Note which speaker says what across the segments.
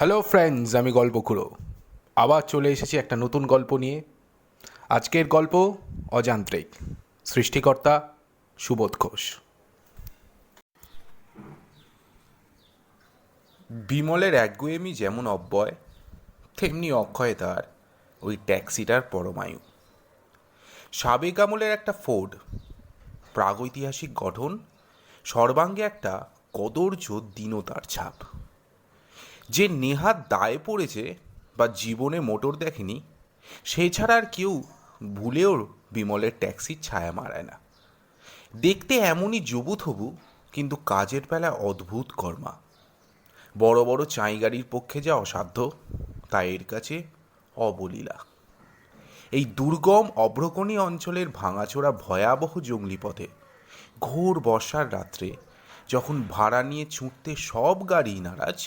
Speaker 1: Hello friends, আমি গল্পখুড়ো আবার চলে এসেছি একটা নতুন গল্প নিয়ে। আজকের গল্প অযান্ত্রিক, সৃষ্টিকর্তা সুবোধ ঘোষ। বিমলের একগুয়েমি যেমন অব্যয়, তেমনি অক্ষয় তার ওই ট্যাক্সিটার পরমায়ু। সাবেক আমলের একটা ফোর্ড, প্রাগৈতিহাসিক গঠন, সর্বাঙ্গে একটা কদর্য দীনতার ছাপ। যে নেহাত দায়ে পড়েছে বা জীবনে মোটর দেখেনি, সে ছাড়া আর কেউ ভুলেও বিমলের ট্যাক্সির ছায়া মারায় না। দেখতে এমনই জবুথবু, কিন্তু কাজের বেলায় অদ্ভুত কর্মা। বড় বড় চাঁই গাড়ির পক্ষে যা অসাধ্য, তা এর কাছে অবলীলা। এই দুর্গম অভ্রকণী অঞ্চলের ভাঙাচোরা ভয়াবহ জঙ্গলি পথে ঘোর বর্ষার রাত্রে যখন ভাড়া নিয়ে ছুটতে সব গাড়ি নারাজ,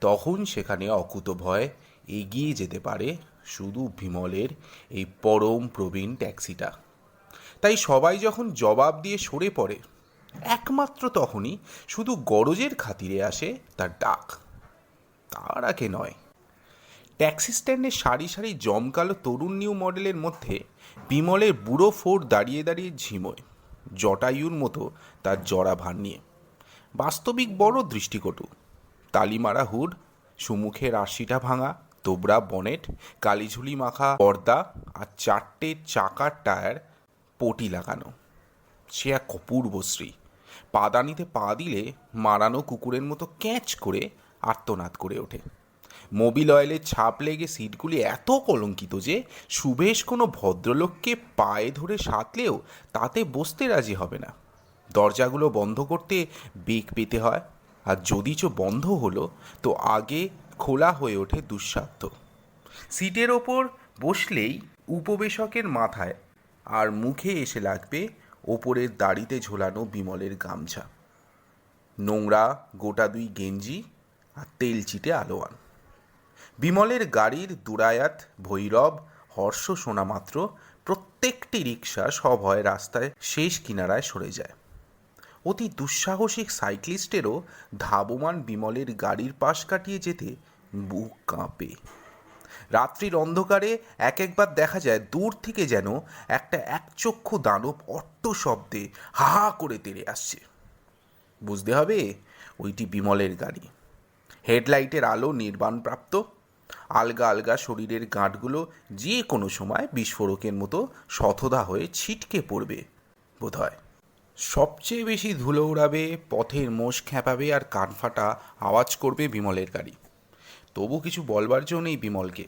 Speaker 1: তখন সেখানে অকুতভয় এগিয়ে যেতে পারে শুধু বিমলের এই পরম প্রবীণ ট্যাক্সিটা। তাই সবাই যখন জবাব দিয়ে সরে পড়ে, একমাত্র তখনই শুধু গরজের খাতিরে আসে তার ডাক, তার আগে নয়। ট্যাক্সি স্ট্যান্ডে সারি সারি জমকালো তরুণ নিউ মডেলের মধ্যে বিমলের বুড়ো ফোর্ড দাঁড়িয়ে দাঁড়িয়ে ঝিমোয়, জটায়ুর মতো তার জরা ভার নিয়ে। বাস্তবিক বড় দৃষ্টিকটু। তালিমারা হুড, সুমুখের আশিটা ভাঙা তোবড়া বনেট, কালিঝুলি মাখা পর্দা আর চারটে চাকার টায়ার পটি লাগানো। সে এক অপূর্বশ্রী। পাদানিতে পা দিলে মারানো কুকুরের মতো ক্যাচ করে আর্তনাদ করে ওঠে। মোবিল অয়েলের ছাপ লেগে সিটগুলি এত কলঙ্কিত যে সুবেশ কোনো ভদ্রলোককে পায়ে ধরে সাঁতলেও তাতে বসতে রাজি হবে না। দরজাগুলো বন্ধ করতে বেগ পেতে হয়, আর যদিচ বন্ধ হলো তো আগে খোলা হয়ে ওঠে দুঃসাধ্য। সিটের ওপর বসলেই উপবেশকের মাথায় আর মুখে এসে লাগবে ওপরের দাড়িতে ঝোলানো বিমলের গামছা। নোংরা গোটা দুই গেঞ্জি আর তেল চিটে আলোয়ান। বিমলের গাড়ির দুরায়াত ভৈরব হর্ষ শোনা মাত্র প্রত্যেকটি রিক্সা সভয়ে রাস্তায় শেষ কিনারায় সরে যায়। অতি দুঃসাহসিক সাইক্লিস্টেরও ধাবমান বিমলের গাড়ির পাশ কাটিয়ে যেতে বুক কাঁপে। রাত্রির অন্ধকারে এক একবার দেখা যায় দূর থেকে যেন একটা একচক্ষু দানব অট্ট শব্দে হা হা করে তেড়ে আসছে। বুঝতে হবে ওইটি বিমলের গাড়ি। হেডলাইটের আলো নির্বাণপ্রাপ্ত, আলগা আলগা শরীরের গাঁটগুলো যে কোনো সময় বিস্ফোরকের মতো শতধা হয়ে ছিটকে পড়বে বোধহয়। সবচেয়ে বেশি ধুলো উড়াবে, পথের মোষ খ্যাপাবে আর কানফাটা আওয়াজ করবে বিমলের গাড়ি। তবু কিছু বলবার জন্য নেই বিমলকে।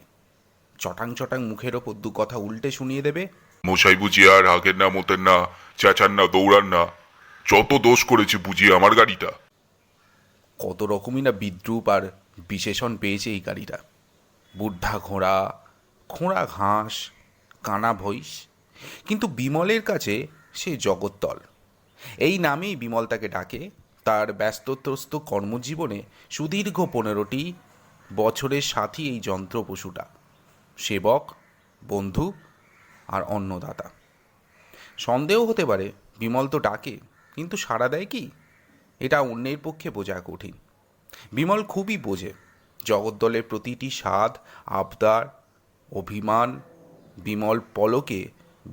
Speaker 1: চটাং চটাং মুখের ওপর দু কথা উল্টে শুনিয়ে দেবে।
Speaker 2: মশাই বুঝি আর হাগেন না, মোতেন না, চেঁচান না, দৌড়ান না। যত দোষ করেছে বুঝি আমার গাড়িটা।
Speaker 1: কত রকমই না বিদ্রূপ আর বিশেষণ পেয়েছে এই গাড়িটা। বুদ্ধা ঘোড়া, খোঁড়া ঘাস, কানা ভৈষ। কিন্তু বিমলের কাছে সে জগত্তল। এই নামেই বিমল তাকে ডাকে। তার ব্যস্ততস্ত কর্মজীবনে সুদীর্ঘ 15টি বছরের সাথী এই যন্ত্র পশুটা, সেবক, বন্ধু আর অন্নদাতা। সন্দেহ হতে পারে বিমল তো ডাকে, কিন্তু সাড়া দেয় কি, এটা অন্যের পক্ষে বোঝা কঠিন। বিমল খুবই বোঝে। জগদ্দলের প্রতিটি স্বাদ, আবদার, অভিমান বিমল পলকে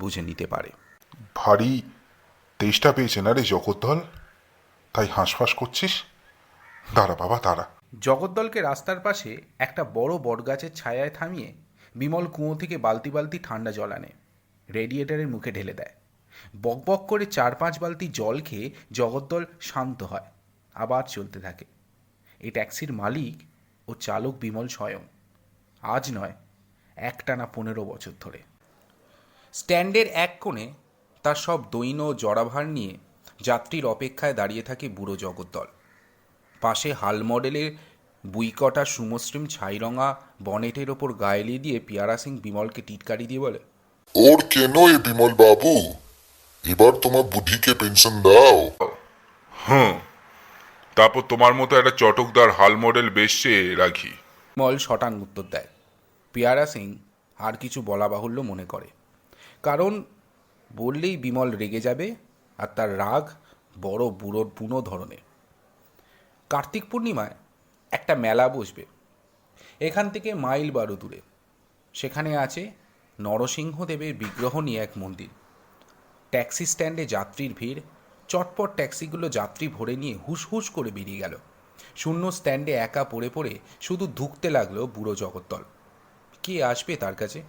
Speaker 1: বুঝে নিতে পারে।
Speaker 2: ভারী তেষ্টা পেয়েছে না রে জগদ্দল, তাই হাঁসফাঁস করছিস? দাঁড়া বাবা দাঁড়া।
Speaker 1: জগদ্দলকে রাস্তার পাশে একটা বড় বটগাছের ছায়ায় থামিয়ে বিমল কুঁয়ো থেকে বালতি বালতি ঠান্ডা জল আনে, রেডিয়েটারের মুখে ঢেলে দেয়। বকবক করে 4-5 বালতি জল খেয়ে জগদ্দল শান্ত হয়, আবার চলতে থাকে। এই ট্যাক্সির মালিক ও চালক বিমল স্বয়ং। আজ নয়, একটানা 15 বছর ধরে। স্ট্যান্ডের এক কোণে তার সব দৈন জরাভার নিয়ে যাত্রীর অপেক্ষায় দাঁড়িয়ে থাকে বুড়ো জগদ্দল। পাশে হাল মডেলের বুইকটা সুমসৃম ছাইরঙা বনেটের ওপর গায়েলি দিয়ে পিয়ারা সিং বিমলকে টিটকারি দিয়ে বলে,
Speaker 3: ওর কেন এ বিমল বাবু, এবার তোমার বুদ্ধিকে পেনশন দাও।
Speaker 2: তারপর তোমার মতো একটা চটকদার হাল মডেল বেশে রাখি।
Speaker 1: বিমল শটান উত্তর দেয়। পিয়ারা সিং আর কিছু বলা বাহুল্য মনে করে, কারণ বললেই বিমল রেগে যাবে, আর তার রাগ বড় বুড়ো ধরনের। কার্তিক পূর্ণিমায় একটা মেলা বসবে, এখান থেকে মাইল 12 দূরে। সেখানে আছে নরসিংহদেবের বিগ্রহ নিয়ে এক মন্দির। ট্যাক্সি স্ট্যান্ডে যাত্রীর ভিড়। চটপট ট্যাক্সিগুলো যাত্রী ভরে নিয়ে হুস করে বেরিয়ে গেল। শূন্য স্ট্যান্ডে একা পড়ে পড়ে শুধু ধুঁকতে লাগলো বুড়ো জগদ্দল। কে আসবে তার কাছে?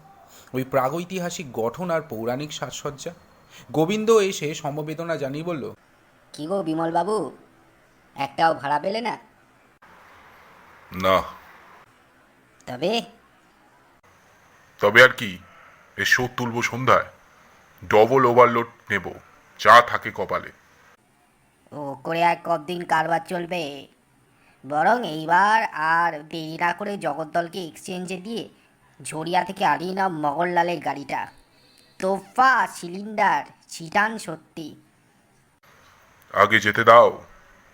Speaker 1: ওই প্রাগৈতিহাসিক গঠন আর পৌরাণিক সাজসজ্জা। গোবিন্দ এসে সমবেদনা জানিয়ে বলল,
Speaker 4: কি গো বিমল বাবু, একটাও ভাড়া পেলে না?
Speaker 2: না।
Speaker 4: তবে
Speaker 2: তবে আর কি, এ শোধ তুলবো সন্ধ্যায়, ডবল ওভারলোড নেব, যা থাকে কপালে।
Speaker 4: ও করে আর কতদিন কারবার চলবে? বরং এইবার আর দেরি না করে জগদ্দলকে এক্সচেঞ্জে দিয়ে ঝরিয়া থেকে আনিয়ে নাও মগনলালের গাড়িটা। তোফা, সিলিন্ডার, ছিটান সত্যি।
Speaker 2: আগে যেতে দাও,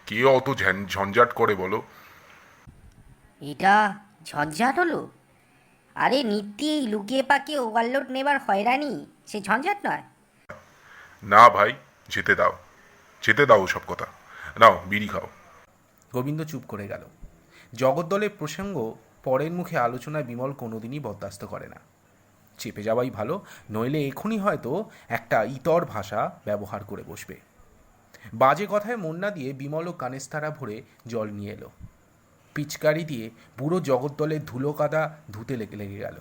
Speaker 2: কে অত ঝঞ্ঝাট করে বলো?
Speaker 4: এটা ঝঞ্ঝাট হলো? আরে নিত্যি লুকিয়ে পাকিয়ে ওভারলোড নেবার হয়রানি, সে ঝঞ্ঝাট নয়।
Speaker 2: না ভাই, যেতে দাও, যেতে দাও সব কথা। নাও বিড়ি খাও।
Speaker 1: গোবিন্দ চুপ করে গেল। জগদ্দলের প্রসঙ্গ পরের মুখে আলোচনায় বিমল কোনোদিনই বরদাস্ত করে না। চেপে যাওয়াই ভালো, নইলে এখনই হয়তো একটা ইতর ভাষা ব্যবহার করে বসবে। বাজে কথায় মন না দিয়ে বিমলও কানেস্তারা ভরে জল নিয়ে এলো। পিচকারি দিয়ে বুড়ো জগদ্দলের ধুলো কাদা ধুতে লেগে গেল।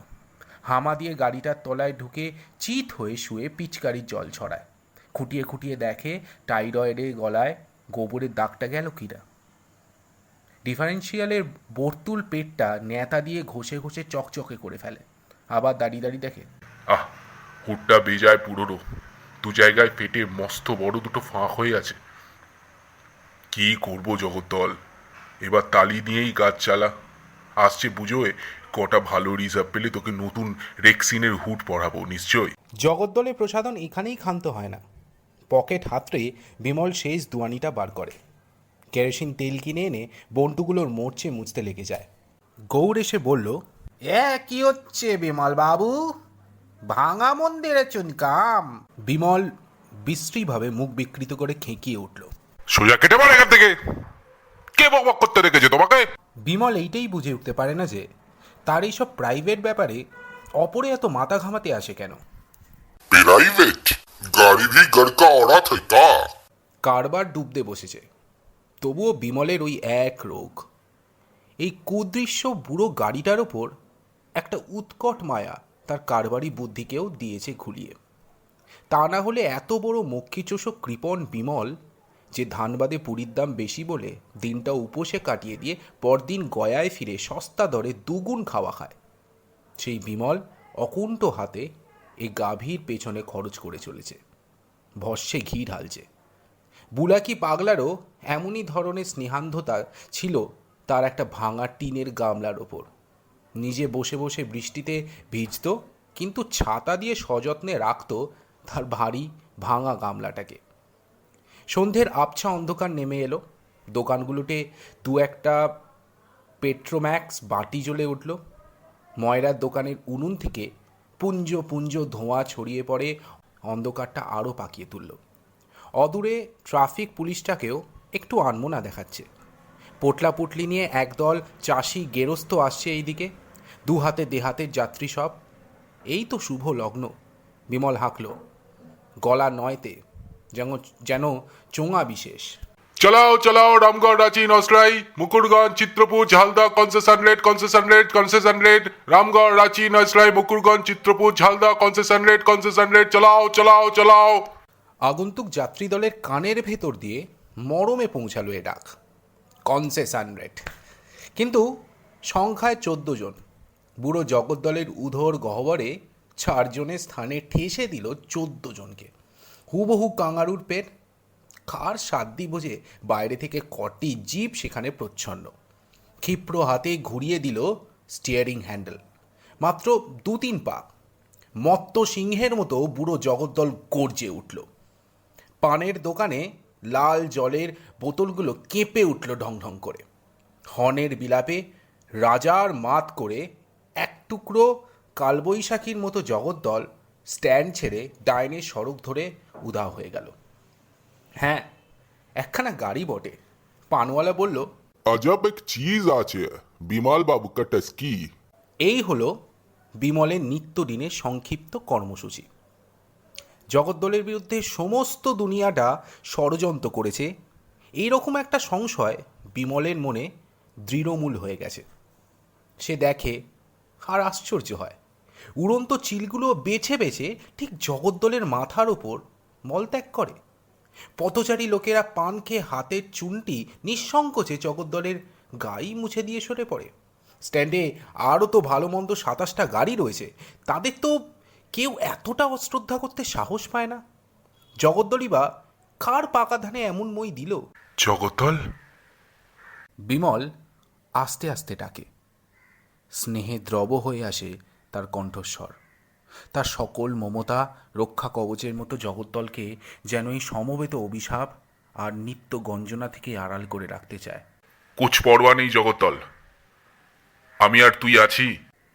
Speaker 1: হামা দিয়ে গাড়িটার তলায় ঢুকে চিত হয়ে শুয়ে পিচকারির জল ছড়ায়। খুঁটিয়ে খুঁটিয়ে দেখে টাইরয়েডের গলায় গোবরের দাগটা গেল কিনা। ডিফারেন্সিয়ালের বর্তুল পেটটা ন্যাতা দিয়ে ঘষে ঘষে চকচকে করে ফেলে। আবার দাঁড়িয়ে দাঁড়িয়ে দেখে,
Speaker 2: আহ, হুটটা বেজায় পুরোনো, দু জায়গায় পেটে মস্ত বড় দুটো ফাঁক হয়ে আছে। কি করব জগদ্দল, এবার তালি নিয়েই কাজ চালা। আসছে বুঝোয় কটা ভালো রিজার্ভ পেলে তোকে নতুন রেক্সিনের হুড পরাবো নিশ্চয়ই।
Speaker 1: জগদ্দলের প্রসাধন এখানেই ক্ষান্ত হয় না। পকেট হাতড়ে বিমল শেষ দুয়ানিটা বার করে। কেরোসিন তেল কিনে এনে বন্টুগুলোর মোর্চে মুছতে লেগে যায়। গৌর এসে বলল, কি হচ্ছে বিমল বাবু? ভাঙা মন্দিরে চুনকাম। বিমল বিশ্রীভাবে মুখ বিকৃত করে খেঁকিয়ে উঠল।
Speaker 2: সোজা কেটে পড়ে এখান থেকে, কে বকবক করতে রেখেছে তোমাকে?
Speaker 1: বিমল এইটাই বুঝে উঠতে পারে না যে তার এইসব প্রাইভেট ব্যাপারে অপরে এত মাথা ঘামাতে আসে কেন।
Speaker 3: प्राइवेट गाड़ी भी घर का औरत है का?
Speaker 1: কারবার ডুবতে বসেছে, তবুও বিমলের ওই এক রোগ। এই কুদৃশ্য বুড়ো গাড়িটার ওপর একটা উৎকট মায়া তার কারবারি বুদ্ধিকেও দিয়েছে ঘুলিয়ে। তা না হলে এত বড় মক্ষীচোষক কৃপণ বিমল, যে ধানবাদে পুরীর দাম বেশি বলে দিনটা উপসে কাটিয়ে দিয়ে পরদিন গয়ায় ফিরে সস্তা দরে দুগুণ খাওয়া খায়, সেই বিমল অকুণ্ঠ হাতে এই গাভীর পেছনে খরচ করে চলেছে, ভস্যে ঘি ঢালছে। বুলাকি পাগলারও এমনই ধরনের স্নেহান্ধতা ছিল তার একটা ভাঙা টিনের গামলার ওপর। নিজে বসে বসে বৃষ্টিতে ভিজত, কিন্তু ছাতা দিয়ে সযত্নে রাখত তার ভারী ভাঙা গামলাটাকে। সন্ধ্যের আবছা অন্ধকার নেমে এলো। দোকানগুলোতে দু একটা পেট্রোম্যাক্স বাতি জ্বলে উঠল। ময়রার দোকানের উনুন থেকে পুঞ্জ পুঞ্জ ধোঁয়া ছড়িয়ে পড়ে, অন্ধকারটা আরও পাকিয়ে তুলল। অদূরে ট্রাফিক পুলিশটাকেও একটু আনমনা দেখাচ্ছে। পোটলা পুটলি নিয়ে একদল চাষি গেরস্থ আসছে এইদিকে, দু হাতে দেহাতের যাত্রী সব। এই তো শুভ লগ্ন। বিমল হাঁকল, গলা নয়তে যেন চোঙা বিশেষ।
Speaker 2: চালাও চালাও, Ramgarh, Ranchi, Nasrai, Mukurganj, Chitrapur, Jhalda, concession rate, concession rate, concession rate. Ramgarh, Ranchi, Nasrai, Mukurganj, Chitrapur, Jhalda, concession rate, concession rate. চালাও চালাও চালাও।
Speaker 1: আগন্তুক যাত্রী দলের কানের ভেতর দিয়ে মরমে পৌঁছালো এ ডাক, কনসেশন রেট। কিন্তু সংখ্যায় 14 জন। বুড়ো জগদ্দলের উধর গহ্বরে 4 জনের স্থানে ঠেসে দিল 14 জনকে। হুবহু কাঙারুর পেট। কার সাধ্যি বোঝে বাইরে থেকে কটি জিপ সেখানে প্রচ্ছন্ন। ক্ষিপ্র হাতে ঘুরিয়ে দিল স্টিয়ারিং হ্যান্ডেল। মাত্র 2-3 পা, মত্ত সিংহের মতো বুড়ো জগদ্দল গর্জে উঠল। পানের দোকানে লাল জলের বোতলগুলো কেঁপে উঠল ঢং ঢং করে। হর্নের বিলাপে রাজার মাত করে এক টুকরো কালবৈশাখীর মতো জগদ্দল স্ট্যান্ড ছেড়ে ডাইনের সড়ক ধরে উধাও হয়ে গেল। হ্যাঁ, একখানা গাড়ি বটে। পানওয়ালা বলল,
Speaker 5: अजब एक चीज आज है
Speaker 3: বিমল বাবু का टस्की।
Speaker 1: এই হলো বিমলের নিত্যদিনের সংক্ষিপ্ত কর্মসূচি। জগদ্দলের বিরুদ্ধে সমস্ত দুনিয়াটা ষড়যন্ত্র করেছে, এইরকম একটা সংশয় বিমলের মনে দৃঢ়মূল হয়ে গেছে। সে দেখে আর আশ্চর্য হয়, উড়ন্ত চিলগুলো বেছে বেছে ঠিক জগদ্দলের মাথার ওপর মলত্যাগ করে। পথচারী লোকেরা পান খেয়ে হাতের চুনটি নিঃসংকোচে জগদ্দলের গায়ে মুছে দিয়ে সরে পড়ে। স্ট্যান্ডে আরও তো ভালো মন্দ 27টা গাড়ি রয়েছে, তাদের তো কেউ এতটা অশ্রদ্ধা করতে সাহস পায় না। জগদ্দলই বা কার পাকা ধানে এমন মই দিল?
Speaker 2: জগদ্দল,
Speaker 1: বিমল আস্তে আস্তে ডাকে। স্নেহে দ্রব হয়ে আসে তার কণ্ঠস্বর। তার সকল মমতা রক্ষা কবচের মতো জগদ্দলকে যেন এই সমবেত অভিশাপ আর নিত্য গঞ্জনা থেকে আড়াল করে রাখতে চায়।
Speaker 2: কুছ পরোয়া নেই জগদ্দল, আমি আর তুই আছি।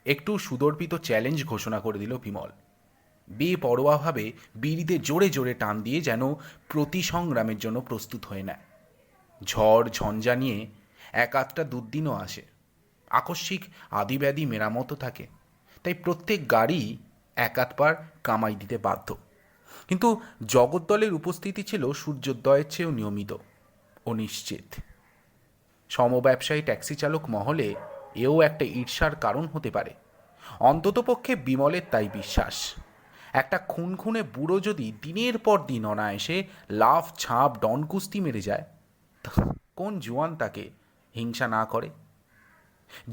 Speaker 1: একটু সুদর্পিত চ্যালেঞ্জ ঘোষণা করে দিল বিমল। বেপরোয়াভাবে বিড়িতে জোরে জোরে টান দিয়ে যেন প্রতি সংগ্রামের জন্য প্রস্তুত হয়ে নেয়। ঝড় ঝঞ্ঝা নিয়ে এক আধটা দুর্দিনও আসে, আকস্মিক আদিব্যাধি মেরামতো থাকে, তাই প্রত্যেক গাড়ি এক আধবার কামাই দিতে বাধ্য। কিন্তু জগদ্দলের উপস্থিতি ছিল সূর্যোদয়ের চেয়েও নিয়মিত ও নিশ্চিত। সমব্যবসায়ী ট্যাক্সি চালক মহলে এও একটা ঈর্ষার কারণ হতে পারে। অন্ততপক্ষে বিমলের তাই বিশ্বাস। একটা খুনখুনে বুড়ো যদি দিনের পর দিন অনায়াসে লাফ ঝাঁপ ডন কুস্তি মেরে যায়, কোন জোয়ান তাকে হিংসা না করে?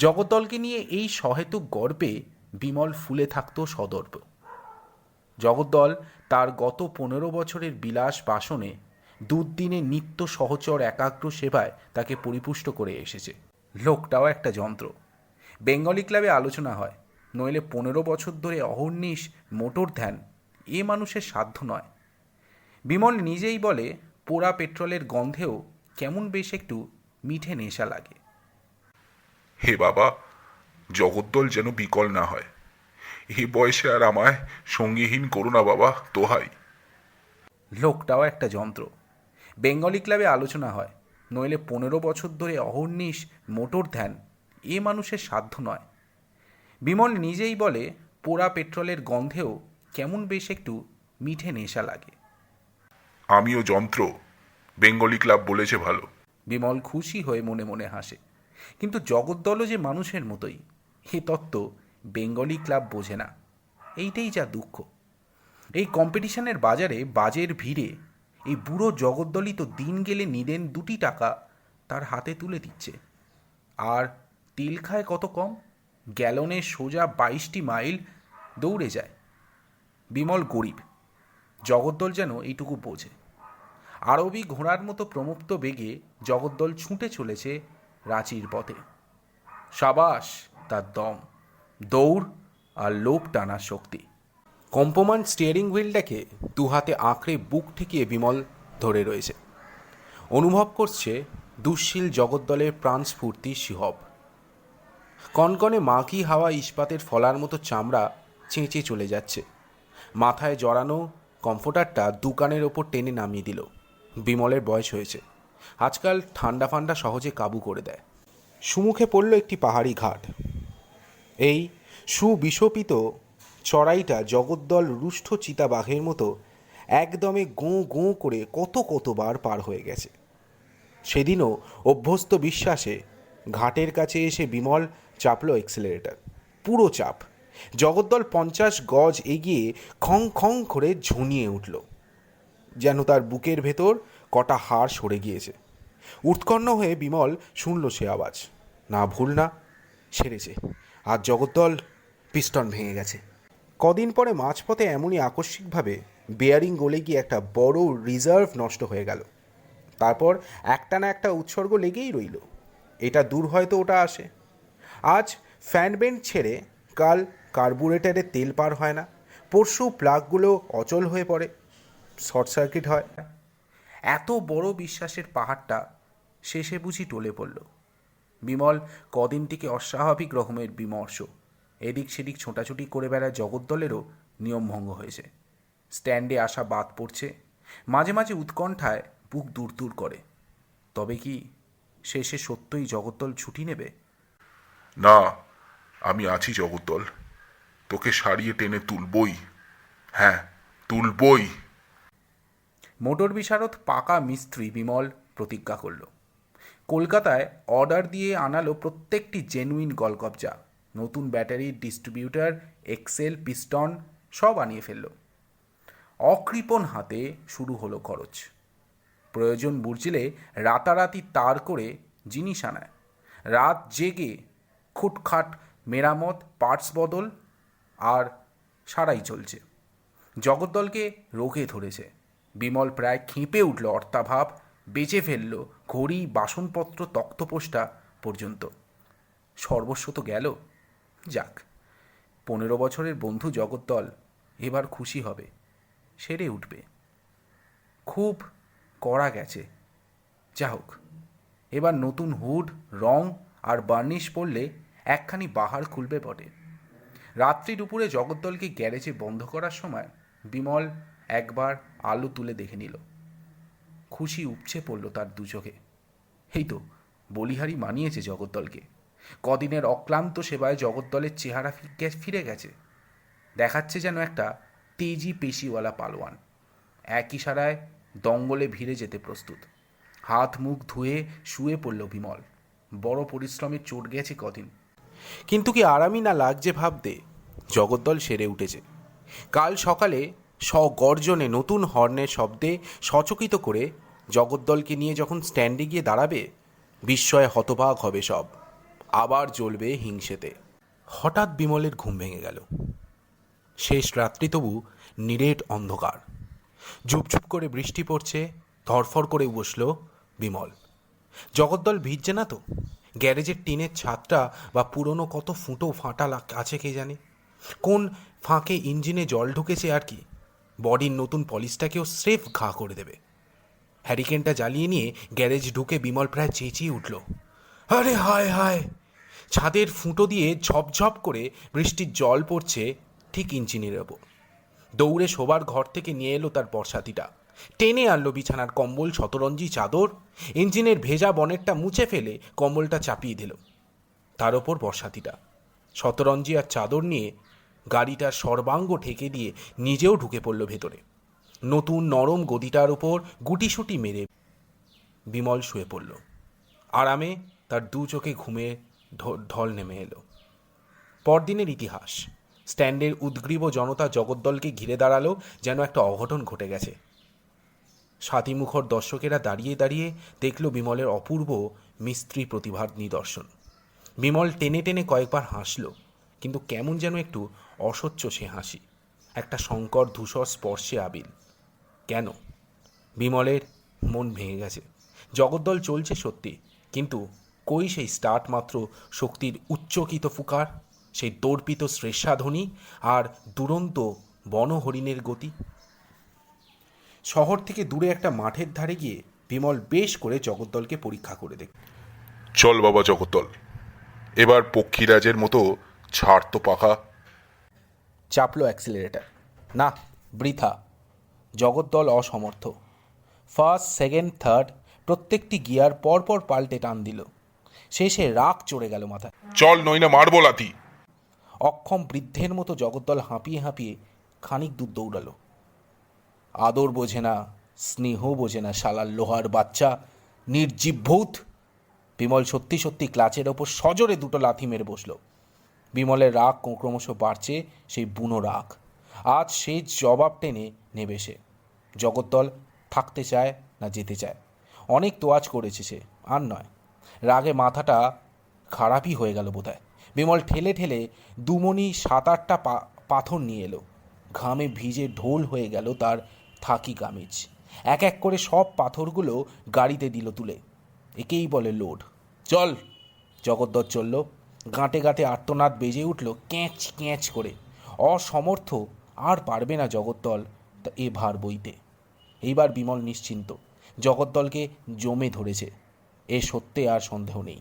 Speaker 1: জগদ্দলকে নিয়ে এই সহেতুক গর্বে বিমল ফুলে থাকত সদর্প। জগদ্দল তার গত 15 বছরের বিলাস বাসনে দুর্দিনে নিত্য সহচর একাগ্র সেবায় তাকে পরিপুষ্ট করে এসেছে। লোকটাও একটা যন্ত্র। বেঙ্গলি ক্লাবে আলোচনা হয়, নইলে 15 বছর ধরে অহর্নিশ মোটর ধ্যান এ মানুষের সাধ্য নয়। বিমল নিজেই বলে, পোড়া পেট্রোলের গন্ধেও কেমন বেশ একটু মিঠে নেশা লাগে।
Speaker 2: হে বাবা, জগদ্দল যেন বিকল না হয়। এই বয়সে আর আমায় সঙ্গীহীন করো না বাবা, দোহাই।
Speaker 1: লোকটাও একটা যন্ত্র। বেঙ্গলি ক্লাবে আলোচনা হয়, নইলে 15 বছর ধরে অহর্নিশ মোটর ধ্যান এ মানুষের সাধ্য নয়। বিমল নিজেই বলে, পোড়া পেট্রোলের গন্ধেও কেমন বেশ একটু মিঠে নেশা লাগে।
Speaker 2: আমিও যন্ত্র, বেঙ্গলি ক্লাব বলেছে ভালো।
Speaker 1: বিমল খুশি হয়ে মনে মনে হাসে। কিন্তু জগদ্দলও যে মানুষের মতোই, এ তত্ত্ব বেঙ্গলি ক্লাব বোঝে না। এইটাই যা দুঃখ। এই কম্পিটিশনের বাজারে বাজের ভিড়ে এই বুড়ো জগদ্দলই তো দিন গেলে নিদেন 2 টাকা তার হাতে তুলে দিচ্ছে। আর তেল খায় কত কম, গ্যালনে সোজা 22টি মাইল দৌড়ে যায়। বিমল গরিব, জগদ্দল যেন এইটুকু বোঝে। আরবি ঘোড়ার মতো প্রমুক্ত বেগে জগদ্দল ছুটে চলেছে রাঁচির পথে। সাবাস তার দম, দৌড় আর লোভ টানার শক্তি। কম্পমান স্টিয়ারিং হুইলটাকে 2 হাতে আঁকড়ে বুক ঠেকিয়ে বিমল ধরে রয়েছে। অনুভব করছে দুঃশীল জগদ্দলের প্রাণস্ফূর্তির শিহব। কনকনে মাখি হাওয়া ইস্পাতের ফলার মতো চামড়া চেঁচে চলে যাচ্ছে। মাথায় জড়ানো কমফোর্টারটা 2 কানের ওপর টেনে নামিয়ে দিল। বিমলের বয়স হয়েছে, আজকাল ঠান্ডা ফান্ডা সহজে কাবু করে দেয়। সুমুখে পড়ল একটি পাহাড়ি ঘাট। এই সুবিশোপিত চড়াইটা জগদ্দল রুষ্ট চিতাবাঘের মতো একদমে গোঁ গোঁ করে কতবার পার হয়ে গেছে। সেদিনও অভ্যস্ত বিশ্বাসে ঘাটের কাছে এসে বিমল চাপল এক্সেলারেটর, পুরো চাপ। জগদ্দল 50 গজ এগিয়ে খং খং করে ঝুনিয়ে উঠল, যেন তার বুকের ভেতর কটা হাড় সরে গিয়েছে। উৎকণ্ঠ হয়ে বিমল শুনল সে আওয়াজ। না, ভুল না, সেরেছে। আর জগদ্দল পিস্টন ভেঙে গেছে। কদিন পরে মাঝপথে এমনই আকস্মিকভাবে বেয়ারিং গলে গিয়ে একটা বড় রিজার্ভ নষ্ট হয়ে গেল। তারপর একটা না একটা উৎসর্গ লেগেই রইল। এটা দূর হয়তো ওটা আসে। আজ ফ্যান বেন্ড ছেড়ে কাল কার্বুরেটারে তেল পার হয় না, পরশু প্লাগগুলো অচল হয়ে পড়ে, শর্ট সার্কিট হয়। এত বড় বিশ্বাসের পাহাড়টা শেষে বুঝি টলে পড়ল। বিমল কদিন থেকে অস্বাভাবিক রকমের বিমর্ষ। এদিক সেদিক ছোটাছুটি করে বেড়ায় জগদ্দলেরও নিয়মভঙ্গ হয়েছে। স্ট্যান্ডে আসা বাদ পড়ছে, মাঝে মাঝে উৎকণ্ঠায় বুক দূর দূর করে। তবে কি শেষে সত্যই জগদ্দল ছুটি নেবে?
Speaker 2: না, আমি আছি জগদ্দল, তোকে সারিয়ে টেনে তুলবই। হ্যাঁ, তুলবই।
Speaker 1: মোটর বিশারদ পাকা মিস্ত্রি বিমল প্রতিজ্ঞা করল। কলকাতায় অর্ডার দিয়ে আনালো প্রত্যেকটি জেনুইন গলকবজা, নতুন ব্যাটারি, ডিস্ট্রিবিউটার, এক্সেল, পিস্টন সব আনিয়ে ফেলল। অকৃপণ হাতে শুরু হলো খরচ। প্রয়োজন বুঝলে রাতারাতি তার করে জিনিস আনায়, রাত জেগে খুটখাট মেরামত, পার্টস বদল, আর সারাই চলছে। জগদ্দলকে রোগে ধরেছে। বিমল প্রায় খেপে উঠল অর্থাভাব, বেচে ফেলল ঘড়ি, বাসনপত্র, তক্তপোষটা পর্যন্ত। সর্বস্ব তো গেল। যাক, 15 বছরের বন্ধু জগদ্দল এবার খুশি হবে, সেরে উঠবে। খুব কড়া গেছে, যা হোক, এবার নতুন হুড, রং আর বার্নিশ পড়লে একখানি বাহার খুলবে বটে। রাত্রি দুপুরে জগদ্দলকে গ্যারেজে বন্ধ করার সময় বিমল একবার আলো তুলে দেখে নিল। খুশি উপচে পড়ল তার দু চোখে। এই তো বলিহারি মানিয়েছে জগদ্দলকে। কদিনের অক্লান্ত সেবায় জগদ্দলের চেহারা ফিরে গেছে। দেখাচ্ছে যেন একটা তেজি পেশিওয়ালা পালোয়ান, এক ইশারায় দঙ্গলে ভিড়ে যেতে প্রস্তুত। হাত মুখ ধুয়ে শুয়ে পড়ল বিমল। বড় পরিশ্রমের চোট গেছে কদিন, কিন্তু কি আরামই না লাগছে ভাবতে। জগদ্দল সেরে উঠেছে। কাল সকালে স্বগর্জনে নতুন হর্নের শব্দে সচকিত করে জগদ্দলকে নিয়ে যখন স্ট্যান্ডে গিয়ে দাঁড়াবে, বিস্ময়ে হতবাক হবে সব। আবার জ্বলবে হিংসেতে। হঠাৎ বিমলের ঘুম ভেঙে গেল। শেষ রাত্রি, তবু নিরেট অন্ধকার। ঝুপঝুপ করে বৃষ্টি পড়ছে। ধরফর করে বসল বিমল। জগদ্দল ভিজছে না তো? গ্যারেজের টিনের ছাদটা বা পুরনো কত ফুটো ফাটা আছে কে জানে। কোন ফাঁকে ইঞ্জিনে জল ঢুকেছে আর কি। বডির নতুন পলিশটাকেও স্রেফ ঘা করে দেবে। হ্যারিকেনটা জ্বালিয়ে নিয়ে গ্যারেজ ঢুকে বিমল প্রায় চেঁচিয়ে উঠল, আরে হায় হায়! ছাদের ফুটো দিয়ে ঝপঝপ করে বৃষ্টির জল পড়ছে ঠিক ইঞ্জিনের ওপর। দৌড়ে শোবার ঘর থেকে নিয়ে এলো তার বর্ষাতিটা, টেনে আনলো বিছানার কম্বল, শতরঞ্জি, চাদর। ইঞ্জিনের ভেজা বনেটটা মুছে ফেলে কম্বলটা চাপিয়ে দিল তার ওপর বর্ষাতিটা। শতরঞ্জি আর চাদর নিয়ে গাড়িটার সর্বাঙ্গ ঢেকে দিয়ে নিজেও ঢুকে পড়ল ভেতরে। নতুন নরম গদিটার উপর গুটিসুটি মেরে বিমল শুয়ে পড়ল। আরামে তার দু চোখে ঘুমে ঢল নেমে এলো। পরদিনের ইতিহাস। স্ট্যান্ডের উদ্গ্রীব জনতা জগদ্দলকে ঘিরে দাঁড়ালো যেন একটা অঘটন ঘটে গেছে। স্বাতিমুখর দর্শকেরা দাঁড়িয়ে দাঁড়িয়ে দেখল বিমলের অপূর্ব মিস্ত্রি প্রতিভার নিদর্শন। বিমল টেনে টেনে কয়েকবার হাসল, কিন্তু কেমন যেন একটু অসহ্য সে হাসি, একটা শঙ্কর ধূসর স্পর্শে আবিল। কেন? বিমলের মন ভেঙে গেছে। জগদ্দল চলছে সত্যি, কিন্তু কই সেই স্টার্ট মাত্র শক্তির উচ্চকিত ফুকার, সেই দর্পিত শ্রেষ্ঠাধ্বনি আর দুরন্ত বনহরিণের গতি। শহর থেকে দূরে একটা মাঠের ধারে গিয়ে বিমল বেশ করে জগদ্দলকে পরীক্ষা করে দেখ।
Speaker 2: চল বাবা জগদ্দল, এবার পক্ষীরাজের মতো ছাড় তো পাখা।
Speaker 1: চাপলো অ্যাক্সিলারেটার। না, বৃথা। জগদ্দল অসমর্থ। ফার্স্ট, সেকেন্ড, থার্ড প্রত্যেকটি গিয়ার পরপর পাল্টে টান দিল। শেষে রাগ চড়ে গেল মাথায়।
Speaker 2: চল নইনা মারবো লাথি।
Speaker 1: অক্ষম বৃদ্ধের মতো জগদ্দল হাঁপিয়ে হাঁপিয়ে খানিক দূর দৌড়ালো। আদর বোঝে না, স্নেহ বোঝে না, শালার লোহার বাচ্চা, নির্জীব ভূত। বিমল সত্যি সত্যি ক্লাচের ওপর সজোরে দুটো লাথি মেরে বসল। বিমলের রাগ ক্রমশ বাড়ছে, সেই বুনো রাগ। আজ সে জবাব টেনে নেবে সে। জগদ্দল থাকতে চায় না যেতে চায়। অনেক তোয়াজ করেছে সে, আর নয়। রাগে মাথাটা খারাপই হয়ে গেল বোধহয়। বিমল ঠেলে ঠেলে দুমনি 7-8টা পাথর নিয়ে এলো। ঘামে ভিজে ঢোল হয়ে গেল তার থাকি কামিজ। এক এক করে সব পাথরগুলো গাড়িতে দিল তুলে। একেই বলে লোড। চল। জগদ্দল চলল। গাঁটে গাঁটে আর্তনাদ বেজে উঠল ক্যাঁচ ক্যাঁচ করে। অসমর্থ, আর পারবে না জগদ্দল এ ভার বইতে। এইবার বিমল নিশ্চিন্ত। জগদ্দলকে জমে ধরেছে, এ সত্যে আর সন্দেহ নেই।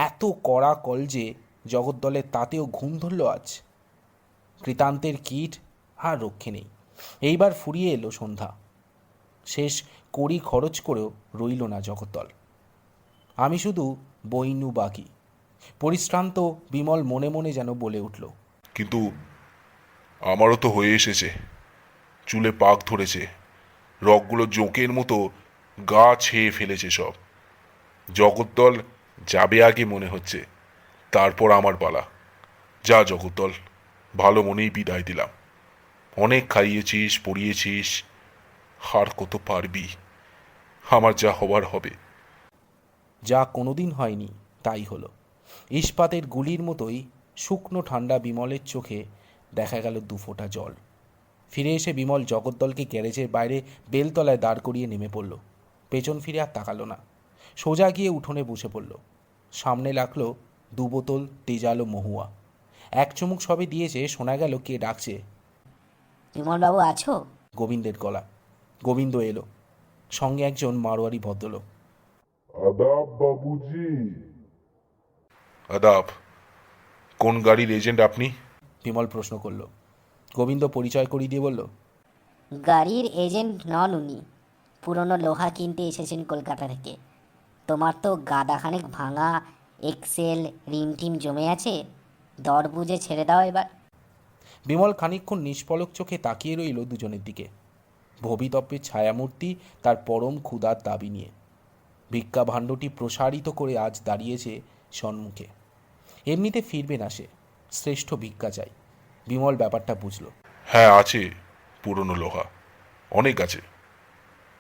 Speaker 1: এত কড়া কল যে জগদ্দলের তাতেও ঘুম ধরল আজ। কৃতান্তের কীট আর রক্ষে নেই। এইবার ফুরিয়ে এলো সন্ধ্যা। শেষ কড়ি খরচ করেও রইল না জগদ্দল। আমি শুধু বইনু বাকি। পরিশ্রান্ত বিমল মনে মনে যেন বলে উঠল,
Speaker 2: কিন্তু আমারও তো হয়ে এসেছে, চুলে পাক ধরেছে, রগগুলো জোঁকের মতো গা ছেয়ে ফেলেছে সব। জগদ্দল যাবে আগে মনে হচ্ছে, তারপর আমার পালা। যা জগদ্দল, ভালো মনেই বিদায় দিলাম। অনেক খাইয়েছিস, পড়িয়েছিস, আর কত পারবি? আমার যা হবার হবে।
Speaker 1: যা কোনোদিন হয়নি তাই হলো। ইস্পাতের গুলির মতোই শুকনো ঠান্ডা বিমলের চোখে দেখা গেল দুফোঁটা জল। ফিরে এসে বিমল জগদ্দলকে গ্যারেজের বাইরে বেলতলায় দাঁড় করিয়ে নেমে পড়ল। পেছন ফিরে আর তাকালো না, সোজা গিয়ে উঠোনে বসে পড়ল। সামনে লাগলো 2 বোতল তেজালো মহুয়া। এক চুমুক সবে দিয়েছে, শোনা গেল কে ডাকছে।
Speaker 4: বিমলবাবু আছো?
Speaker 1: গোবিন্দের গলা। গোবিন্দ এলো, সঙ্গে একজন মারোয়ারি ভদ্রলোক।
Speaker 3: আদাব বাবুজি।
Speaker 2: আদাব। কোন গাড়ির এজেন্ট আপনি?
Speaker 1: বিমল প্রশ্ন করল। গোবিন্দ পরিচয় করিয়ে দিয়ে বলল,
Speaker 4: গাড়ির এজেন্ট নন উনি, পুরনো লোহা কিনতে এসেছেন কলকাতা থেকে। তোমার তো গাদাখানেক ভাঙা এক্সেল রিম টিম জমে আছে, দর বুঝে ছেড়ে দাও এবার।
Speaker 1: বিমল খানিকক্ষণ নিষ্পলক চোখে তাকিয়ে রইল দুজনের দিকে। ভবিতব্যের ছায়ামূর্তি তার পরম ক্ষুধার দাবি নিয়ে। ভিক্ষা ভাণ্ডটি প্রসারিত করে আজ দাঁড়িয়েছে সম্মুখে। এমনিতে ফিরবে না সে, শ্রেষ্ঠ ভিক্ষা চাই। বিমল ব্যাপারটা বুঝল।
Speaker 2: হ্যাঁ আছে, পুরনো লোহা অনেক আছে।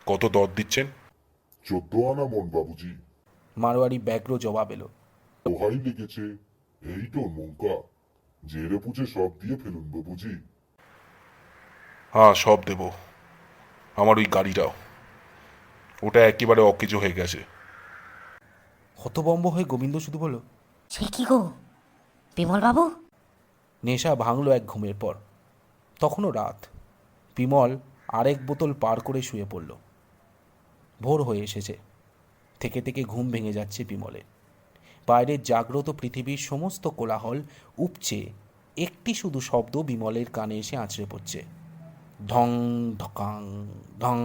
Speaker 2: কত দর দিচ্ছেন?
Speaker 3: 14 আনা মন বাবুজি।
Speaker 1: মারোয়ারি ব্যগ্র জবাব এলো।
Speaker 3: লোহাই লেগেছে, এই তো নৌকা, জেরে পুছে সব দিয়ে ফেলুন বাবুজি।
Speaker 2: হ্যাঁ সব দেব। আমার ওই গাড়িটাও, ওটা একেবারে অকেজো হয়ে গেছে।
Speaker 1: হতবম্ব হয়ে গোবিন্দ শুধু বলল,
Speaker 4: সে কি গো বিমলবাবু?
Speaker 1: নেশা ভাঙল এক ঘুমের পর। তখনও রাত। বিমল আরেক বোতল পার করে শুয়ে পড়ল। ভোর হয়ে এসেছে। থেকে থেকে ঘুম ভেঙে যাচ্ছে বিমলের। বাইরের জাগ্রত পৃথিবীর সমস্ত কোলাহল উপচে একটি শুধু শব্দ বিমলের কানে এসে আছড়ে পড়ছে, ঢং ঢকাং, ঢং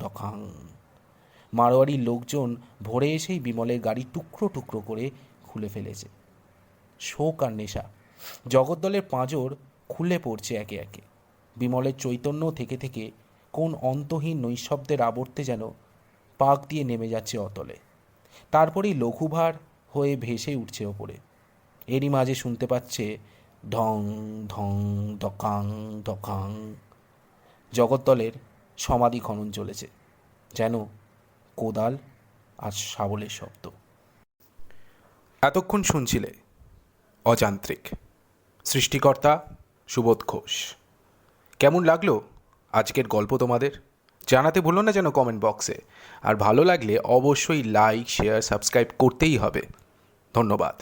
Speaker 1: ঢকাং। মারোয়ারির লোকজন ভোরে এসেই বিমলের গাড়ি টুকরো টুকরো করে খুলে ফেলেছে। শোক আর নেশা, জগদ্দলের পাঁজর খুলে পড়ছে একে একে। বিমলের চৈতন্য থেকে থেকে কোন অন্তহীন নৈশব্দের আবর্তে যেন পাক দিয়ে নেমে যাচ্ছে অতলে। তারপরেই লঘুভার হয়ে ভেসে উঠছে ওপরে। এরই মাঝে শুনতে পাচ্ছে ঢং ঢং ডকাং ডকাং। জগদ্দলের সমাধি খনন চলেছে, যেন কোদাল আর শাবলের শব্দ। এতক্ষণ শুনছিলে অযান্ত্রিক, সৃষ্টিকর্তা সুবোধ ঘোষ। কেমন লাগলো আজকের গল্প তোমাদের? জানাতে ভুলো না যেন কমেন্ট বক্সে। আর ভালো লাগলে অবশ্যই লাইক, শেয়ার, সাবস্ক্রাইব করতেই হবে। ধন্যবাদ।